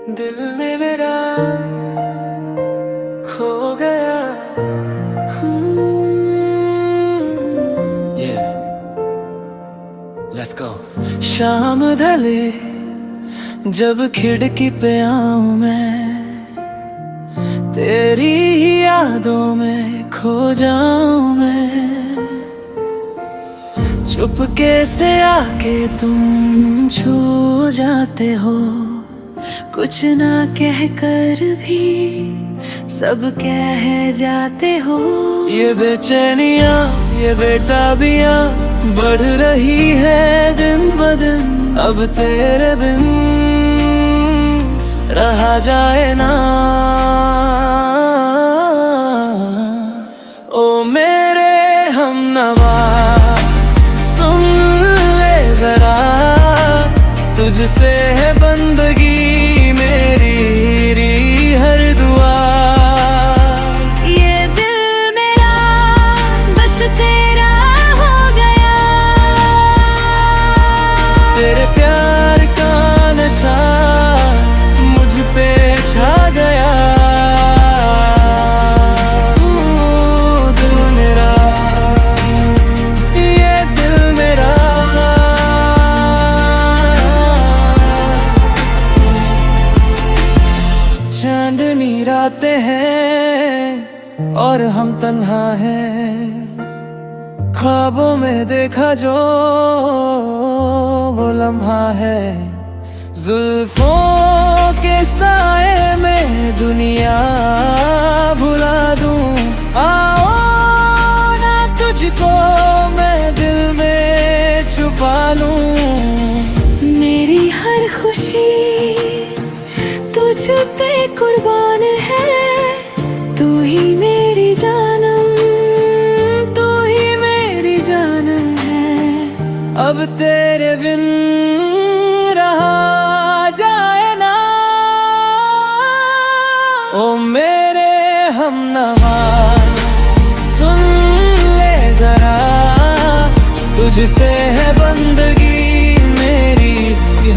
दिल में मेरा खो गया। Yeah, let's go। शाम ढले जब खिड़की पे आऊं मैं, तेरी ही यादों में खो जाऊं मैं। चुपके से आके तुम छू जाते हो, कुछ ना कह कर भी सब कह जाते हो। ये बेचैनियाँ ये बेताबियाँ बढ़ रही है दिन ब दिन, अब तेरे बिन रहा जाए ना। ओ मेरे हमनवा सुन ले जरा, तुझसे है बंदगी मेरी हर दुआ। ये दिल मेरा बस तेरा हो गया, तेरे प्यार का नशा मुझ पे छा गया। दिल मेरा, ये दिल मेरा। चांदनी रातें हैं और हम तन्हा हैं, ख्वाबों में देखा जो वो लम्हा है। जुल्फों के साए में दुनिया भुला दूं, आओ ना तुझको मैं दिल में छुपा लूं। मेरी हर खुशी तुझ पे कुर्बान है, तू ही मेरी जानम, तू ही मेरी जान है। अब तेरे बिन रहा जाए ना। ओ मेरे हमनवा सुन ले जरा, तुझसे है बंदगी मेरी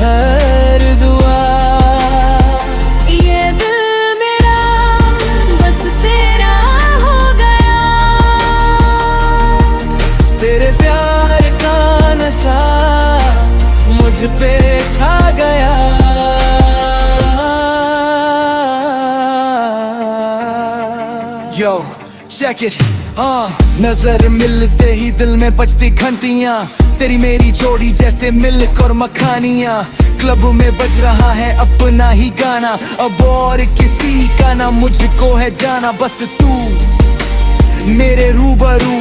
हर दुआ। ये दिल मेरा बस तेरा हो गया, तेरे प्यार का नशा मुझ पे छा गया। Yo, check it, नजर मिलते ही दिल में बजती घंटियां, तेरी मेरी जोड़ी जैसे मिल्क और मखानियां। क्लब में बज रहा है अपना ही गाना, अब और किसी का ना मुझको है जाना। बस तू मेरे रूबरू,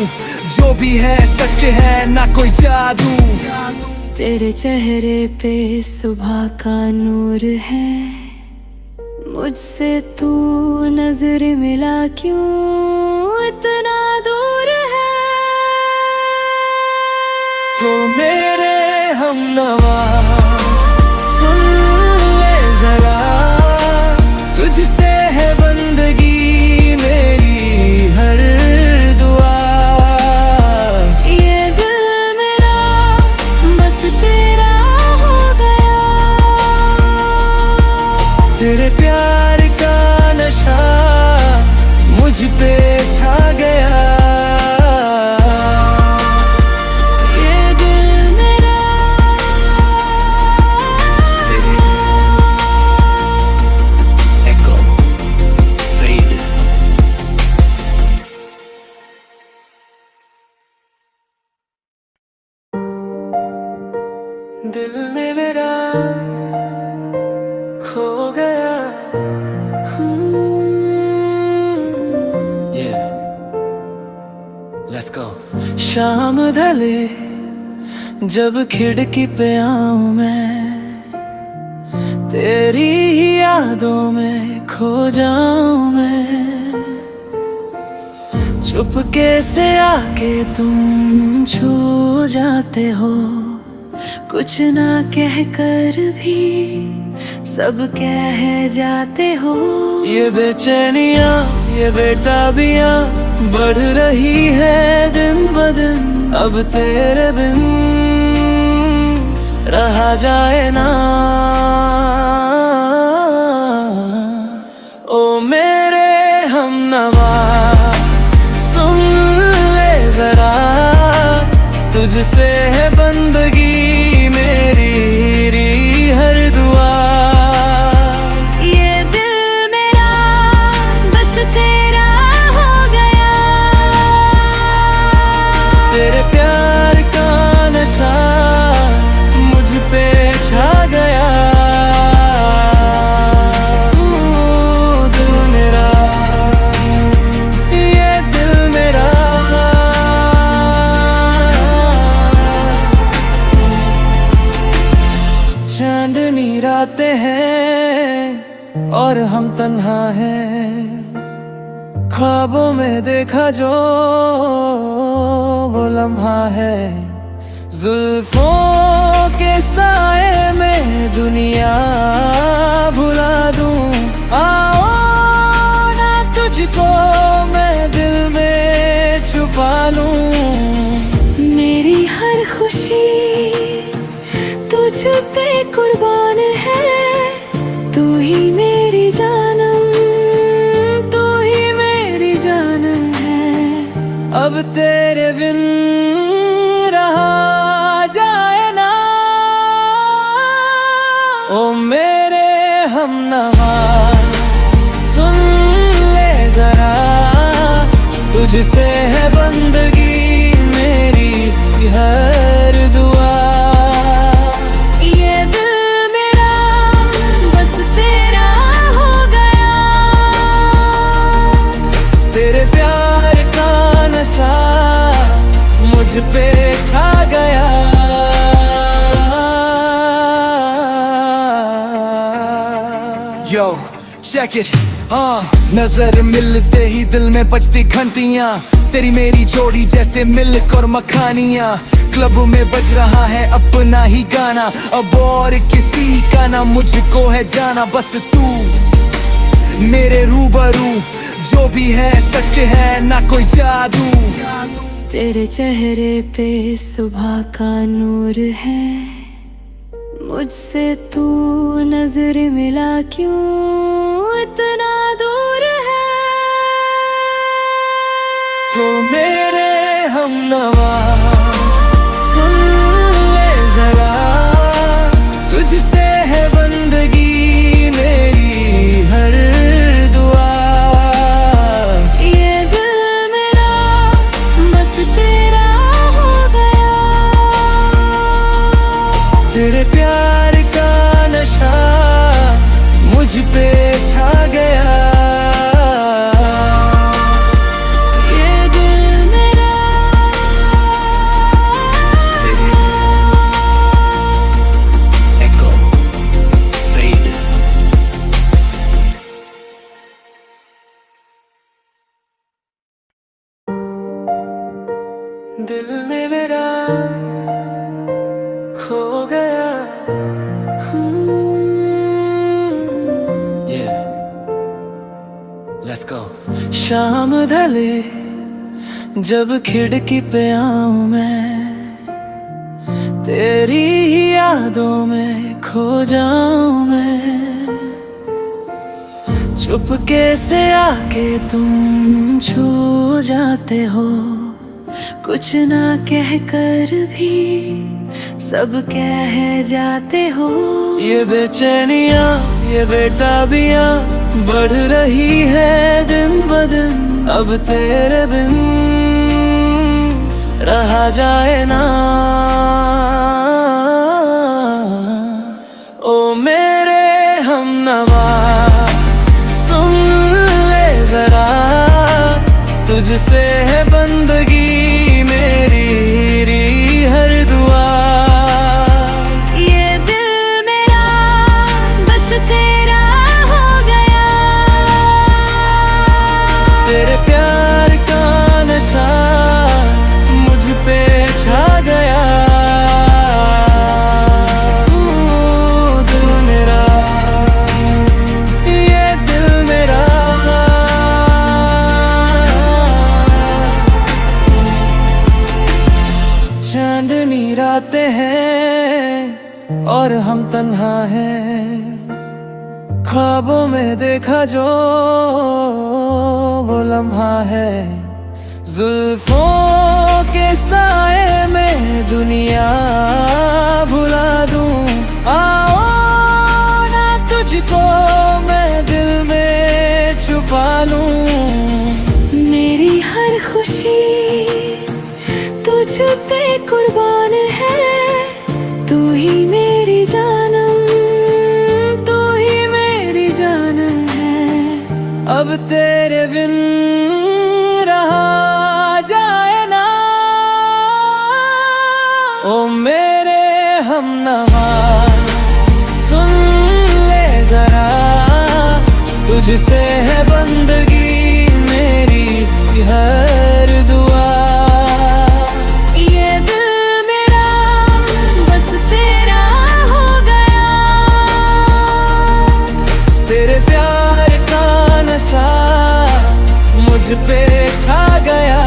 जो भी है सच है ना कोई जादू। तेरे चेहरे पे सुबह का नूर है, मुझसे तू नजर मिला क्यों इतना दूर है। तो मेरे हमनवा सुन ले जरा, तुझसे है बंदगी मेरी हर दुआ। ये दिल मेरा बस तेरा हो गया, तेरे प्यार का नशा मुझ पे छा गया। ये दिल मेरा Echo Fade। दिल में मेरा खो गया। Yeah, let's go। शाम ढले जब खिड़की पे आऊं मैं, तेरी ही यादों में खो जाऊं मैं। चुपके से आके तुम छू जाते हो, कुछ ना कह कर भी सब कह जाते हो। ये बेचैनियाँ ये बेताबियाँ बढ़ रही है दिन ब दिन, अब तेरे बिन रहा जाए ना। चांदनी रातें हैं और हम तन्हा हैं, ख्वाबों में देखा जो वो लम्हा है। जुल्फों के साए में दुनिया भुला दूं, आओ ना तुझको मैं दिल में छुपा लूं। मेरी हर खुशी तुझ पे कुर्बान है, तू ही मेरी जानम, तू ही मेरी जान है। अब तेरे बिन रहा जाए ना, ओ मेरे हमनवा सुन ले जरा, तुझसे है बंदगी मेरी हर दुआ। ये दिल मेरा बस तेरा हो गया, तेरे प्यार का नशा मुझ पे छा गया। Yo, check it, नजर मिलते ही दिल में बजती घंटियां, तेरी मेरी जोड़ी जैसे मिल्क और मखानियां। क्लब में बज रहा है अपना ही गाना, अब और किसी का ना मुझको है जाना। बस तू मेरे रूबरू, जो भी है सच है ना कोई जादू। तेरे चेहरे पे सुबह का नूर है, मुझसे तू नजर मिला क्यों इतना दूर है। तो मेरे हमनवा सुन ले जरा, तुझसे है बंदगी मेरी हर दुआ। ये दिल मेरा बस तेरा हो गया, तेरे प्यार का नशा मुझ पे छा गया। ये दिल मेरा Echo Fade। दिल में मेरा खो गया। Yeah, let's go। शाम ढले जब खिड़की पे आऊं मैं, तेरी ही यादों में खो जाऊं मैं। चुपके से आके तुम छू जाते हो, कुछ ना कह कर भी सब कह जाते हो। ये बेचैनियाँ ये बेताबियाँ बढ़ रही है दिन ब दिन, अब तेरे बिन रहा जाए ना। ओ मेरे हमनवा सुन ले जरा, तुझसे है बंदगी मेरी हर दुआ। ये दिल मेरा बस तेरा हो गया, तेरे प्यार का नशा मुझ पे छा गया। दिल मेरा, ये दिल मेरा, चांदनी रातें हैं और हम तन्हा हैं, ख्वाबों में देखा जो वो लम्हा है। जुल्फों के साए में दुनिया भुला दूं, आओ ना तुझको मैं दिल में छुपा लूं। मेरी हर खुशी तुझ पे कुर्बान है, तू ही मेरी जानम, तू ही मेरी जान है। अब तेरे बिन रहा जाए ना, ओ मेरे हमनवा तुझसे है बंदगी मेरी हर दुआ। ये दिल मेरा बस तेरा हो गया, तेरे प्यार का नशा मुझ पे छा गया।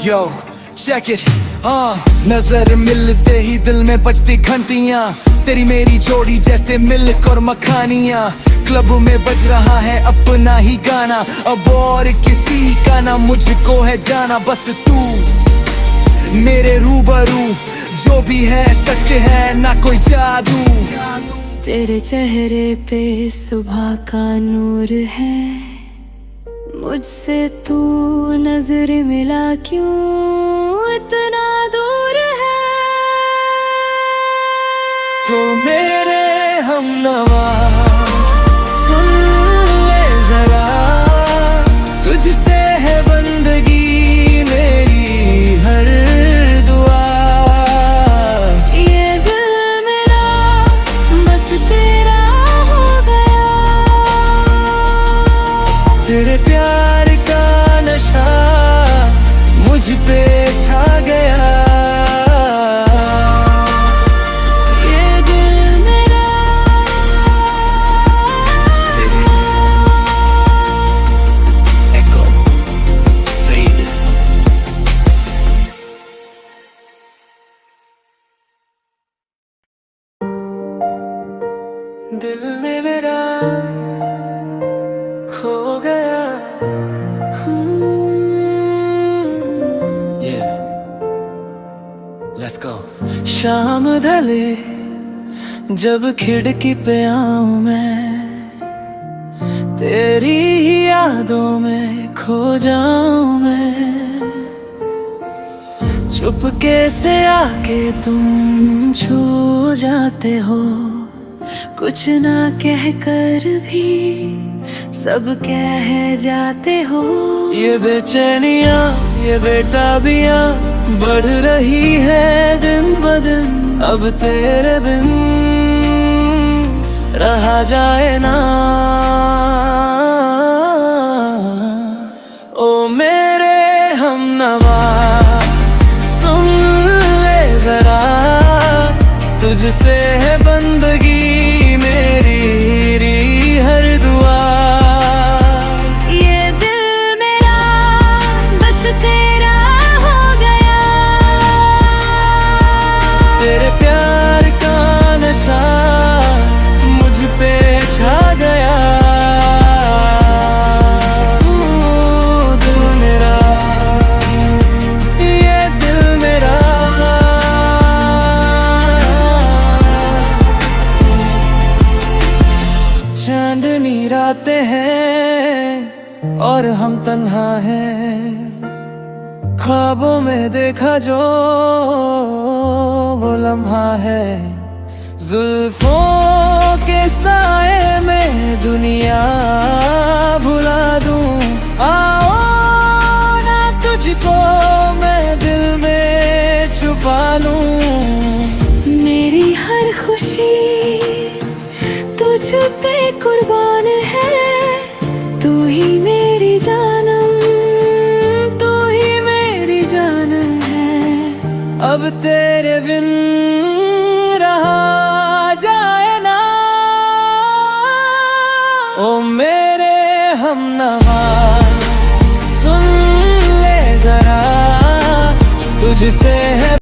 Yo, check it, नजर मिलते ही दिल में बजती घंटियां, तेरी मेरी जोड़ी जैसे मिल्क और मखानियां। क्लब में बज रहा है अपना ही गाना, अब और किसी का ना मुझको है जाना। बस तू मेरे रूबरू, जो भी है सच है ना कोई जादू। तेरे चेहरे पे सुबह का नूर है, मुझसे तू नजर मिला क्यों इतना दूर है। तो मेरे हमनवा सुन ले जरा, तुझसे है बंदगी मेरी हर दुआ। ये दिल मेरा बस तेरा हो गया, तेरे प्यार का नशा मुझ पे छा गया। ये दिल मेरा Echo Fade। दिल में मेरा खो गया। Yeah, let's go। शाम ढले जब खिड़की पे आऊं मैं, तेरी ही यादों में खो जाऊं मैं। चुपके से आके तुम छू जाते हो, कुछ ना कह कर भी सब कह जाते हो। ये बेचैनियाँ ये बेताबियाँ बढ़ रही है दिन ब दिन, अब तेरे बिन रहा जाए ना। ओ मेरे हमनवा सुन ले जरा, तुझसे है बंदगी मेरी हर दुआ। ये दिल मेरा बस तेरा हो गया, तेरे प्यार का नशा मुझ पे छा गया। दिल मेरा, ये दिल मेरा, चांदनी रातें हैं और हम तन्हा हैं, ख्वाबों में देखा जो वो लम्हा है। जुल्फों के साए में दुनिया भुला दूं, आओ ना तुझको मैं दिल में छुपा लूं। मेरी हर खुशी तुझ पे कुर्बान है, तू ही मेरी जानम, तू ही मेरी जान है। अब तेरे बिन रहा जाए ना। ओ मेरे हमनवा सुन ले जरा, तुझसे है